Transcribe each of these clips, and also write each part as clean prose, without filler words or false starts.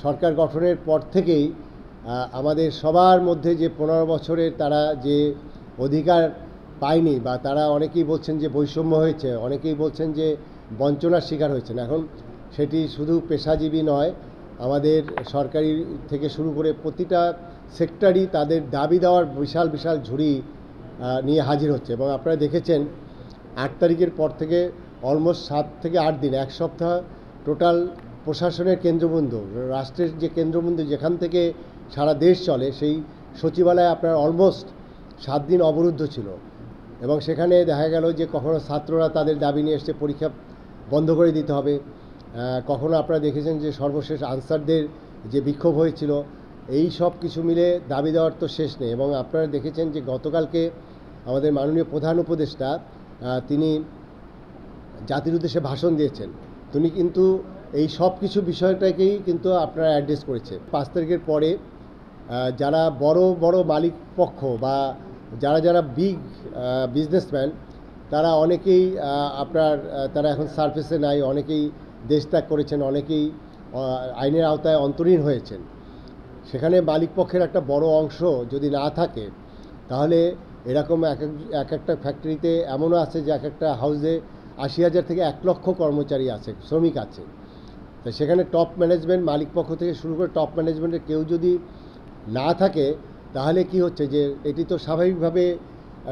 সরকার গঠনের পর থেকেই আমাদের সবার মধ্যে যে 15 বছরের তারা যে অধিকার পায়নি বা তারা অনেকেই বলছেন যে বৈষম্য হয়েছে, অনেকেই বলছেন যে বঞ্চনার শিকার হয়েছেন। এখন সেটি শুধু পেশাজীবী নয়, আমাদের সরকারি থেকে শুরু করে প্রতিটা সেক্টরই তাদের দাবি দেওয়ার বিশাল বিশাল ঝুড়ি নিয়ে হাজির হচ্ছে। এবং আপনারা দেখেছেন 8 তারিখের পর থেকে অলমোস্ট 7 থেকে 8 দিন, এক সপ্তাহ টোটাল প্রশাসনের কেন্দ্রবিন্দু, রাষ্ট্রের যে কেন্দ্রবিন্দু যেখান থেকে সারা দেশ চলে, সেই সচিবালয়ে আপনার অলমোস্ট 7 দিন অবরুদ্ধ ছিল। এবং সেখানে দেখা গেল যে কখনো ছাত্ররা তাদের দাবি নিয়ে এসে পরীক্ষা বন্ধ করে দিতে হবে, কখনো আপনারা দেখেছেন যে সর্বশেষ আনসারদের যে বিক্ষোভ হয়েছিল। এই সব কিছু মিলে দাবি দেওয়ার তো শেষ নেই। এবং আপনারা দেখেছেন যে গতকালকে আমাদের মাননীয় প্রধান উপদেষ্টা তিনি জাতির উদ্দেশ্যে ভাষণ দিয়েছেন। তিনি কিন্তু এই সব কিছু বিষয়টাকেই কিন্তু আপনারা অ্যাড্রেস করেছে। 5 তারিখের পরে যারা বড় বড় মালিক পক্ষ বা যারা যারা বিগ বিজনেসম্যান, তারা অনেকেই তারা এখন সার্ফেসে নাই, অনেকেই দেশ ত্যাগ করেছেন, অনেকেই আইনের আওতায় অন্তরীণ হয়েছেন। সেখানে মালিক পক্ষের একটা বড় অংশ যদি না থাকে, তাহলে এরকম এক একটা ফ্যাক্টরিতে এমনও আছে যে এক একটা হাউসে 80,000 থেকে 1 লক্ষ কর্মচারী আছে, শ্রমিক আছে। তো সেখানে টপ ম্যানেজমেন্ট, মালিক পক্ষ থেকে শুরু করে টপ ম্যানেজমেন্টের কেউ যদি না থাকে, তাহলে কি হচ্ছে যে এটি তো স্বাভাবিকভাবে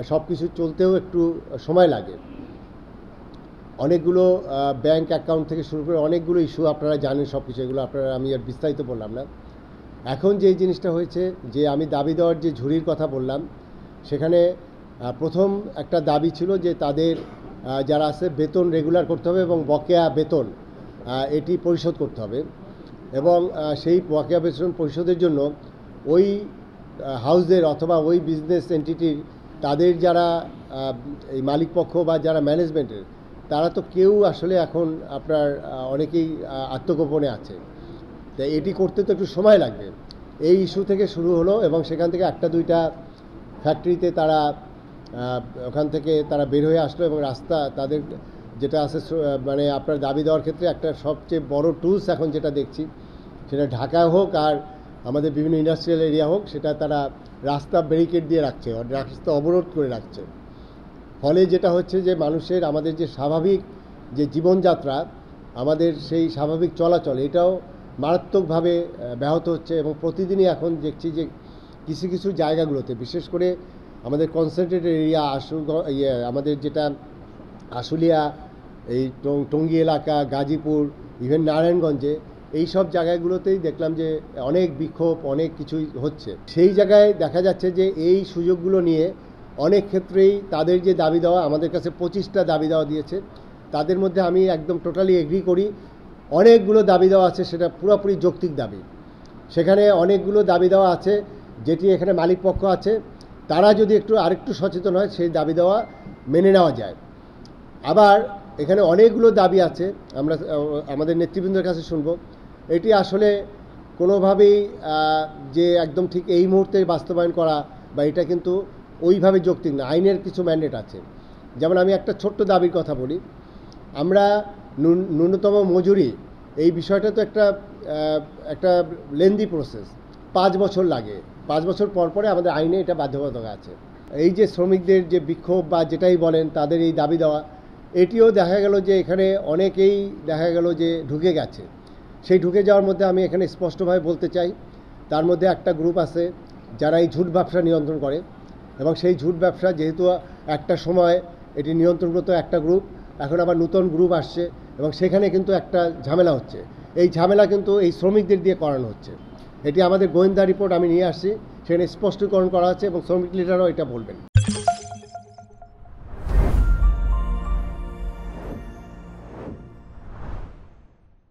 সব কিছু চলতেও একটু সময় লাগে। অনেকগুলো ব্যাংক অ্যাকাউন্ট থেকে শুরু করে অনেকগুলো ইস্যু আপনারা জানেন, সব কিছু এগুলো আপনারা আমি আর বিস্তারিত বললাম না। এখন যে জিনিসটা হয়েছে যে আমি দাবি দেওয়ার যে ঝুড়ির কথা বললাম, সেখানে প্রথম একটা দাবি ছিল যে তাদের যারা আছে বেতন রেগুলার করতে হবে এবং বকেয়া বেতন এটি পরিশোধ করতে হবে। এবং সেই বকেয়া বেতন পরিশোধের জন্য ওই হাউসের অথবা ওই বিজনেস এন্টিটির তাদের যারা এই মালিকপক্ষ বা যারা ম্যানেজমেন্টের, তারা তো কেউ আসলে এখন আপনার অনেকেই আত্মগোপনে আছে। তাই এটি করতে তো একটু সময় লাগবে। এই ইস্যু থেকে শুরু হলো এবং সেখান থেকে 1-2টা ফ্যাক্টরিতে তারা ওখান থেকে তারা বের হয়ে আসলো এবং রাস্তা তাদের যেটা আছে মানে আপনার দাবি দেওয়ার ক্ষেত্রে একটা সবচেয়ে বড় টুলস এখন যেটা দেখছি, সেটা ঢাকায় হোক আর আমাদের বিভিন্ন ইন্ডাস্ট্রিয়াল এরিয়া হোক, সেটা তারা রাস্তা ব্যারিকেড দিয়ে রাখছে, রাস্তা অবরোধ করে রাখছে। ফলে যেটা হচ্ছে যে মানুষের আমাদের যে স্বাভাবিক যে জীবনযাত্রা, আমাদের সেই স্বাভাবিক চলাচল, এটাও মারাত্মকভাবে ব্যাহত হচ্ছে। এবং প্রতিদিনই এখন দেখছি যে কিছু কিছু জায়গাগুলোতে, বিশেষ করে আমাদের কনসেন্ট্রেটেড এরিয়া আমাদের যেটা আশুলিয়া, এই টঙ্গী এলাকা, গাজীপুর, ইভেন নারায়ণগঞ্জে, এই সব জায়গাগুলোতেই দেখলাম যে অনেক বিক্ষোভ, অনেক কিছুই হচ্ছে। সেই জায়গায় দেখা যাচ্ছে যে এই সুযোগগুলো নিয়ে অনেক ক্ষেত্রেই তাদের যে দাবি দেওয়া, আমাদের কাছে 25টা দাবি দেওয়া দিয়েছে, তাদের মধ্যে আমি একদম টোটালি এগ্রি করি। অনেকগুলো দাবি দেওয়া আছে সেটা পুরোপুরি যৌক্তিক দাবি। সেখানে অনেকগুলো দাবি দেওয়া আছে যেটি এখানে মালিক পক্ষ আছে, তারা যদি আরেকটু সচেতন হয়, সেই দাবি দেওয়া মেনে নেওয়া যায়। আবার এখানে অনেকগুলো দাবি আছে, আমরা আমাদের নেতৃবৃন্দের কাছে শুনব। এটি আসলে কোনোভাবেই যে একদম ঠিক এই মুহূর্তে বাস্তবায়ন করা বা এটা কিন্তু ওইভাবে যৌক্তিক না। আইনের কিছু ম্যান্ডেট আছে। যেমন আমি একটা ছোট্ট দাবির কথা বলি, আমরা ন্যূনতম মজুরি, এই বিষয়টা তো একটা লেন্দি প্রসেস, 5 বছর লাগে। 5 বছর পর পরে আমাদের আইনে এটা বাধ্যবাধকতা আছে। এই যে শ্রমিকদের যে বিক্ষোভ বা যেটাই বলেন, তাদের এই দাবি দেওয়া, এটিও দেখা গেল যে এখানে অনেকেই দেখা গেল যে ঢুকে গেছে। সেই ঢুকে যাওয়ার মধ্যে আমি এখানে স্পষ্টভাবে বলতে চাই, তার মধ্যে একটা গ্রুপ আছে যারা এই ঝুট ব্যবসা নিয়ন্ত্রণ করে। এবং সেই ঝুট ব্যবসা যেহেতু একটা সময় এটি নিয়ন্ত্রণ করতো একটা গ্রুপ, এখন আবার নতুন গ্রুপ আসছে এবং সেখানে কিন্তু একটা ঝামেলা হচ্ছে। এই ঝামেলা কিন্তু এই শ্রমিকদের দিয়ে করানো হচ্ছে। এটি আমাদের গোয়েন্দা রিপোর্ট আমি নিয়ে আসছি, সেখানে স্পষ্টীকরণ করা আছে এবং শ্রমিক লিডারও এটা বলবেন।